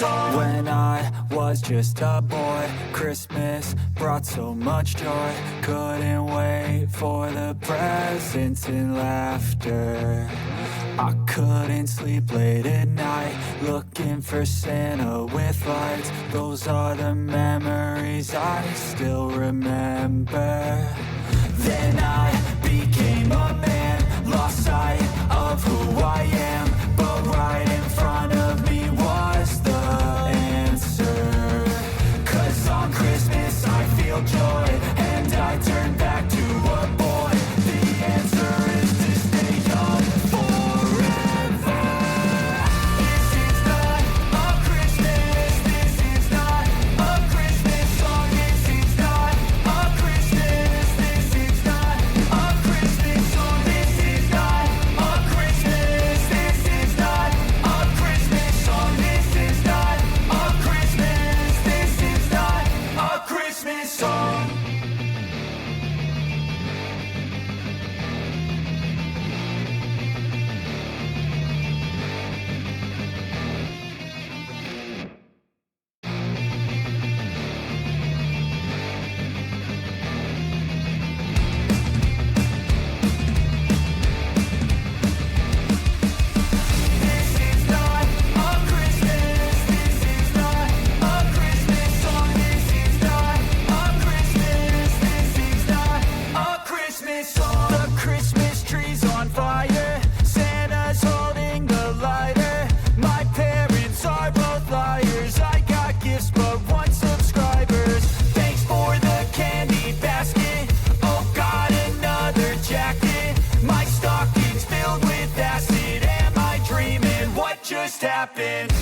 song. When I was just a boy, Christmas brought so much joy. Couldn't wait for the presents and laughter. I couldn't sleep late at night, looking for Santa with lights. Those are the memories I still remember. Then I became a man, lost sight of who I am. But right in front of me was the answer. 'Cause on Christmas I feel joy, and I turn back to a boy. The answer is to stay young forever. This is not a Christmas, this is not a Christmas song. This is not a Christmas, this is not a Christmas song. This is not a Christmas, this is not a Christmas song. This is not a Christmas, this is not a Christmas song. This is not a Christmas, this is not a Christmas song. This is not a Christmas, this is not a Christmas song. The Christmas tree's on fire, Santa's holding the lighter. My parents are both liars, I got gifts but one subscribers. Thanks for the candy basket, oh got another jacket. My stocking's filled with acid, am I dreaming? What just happened?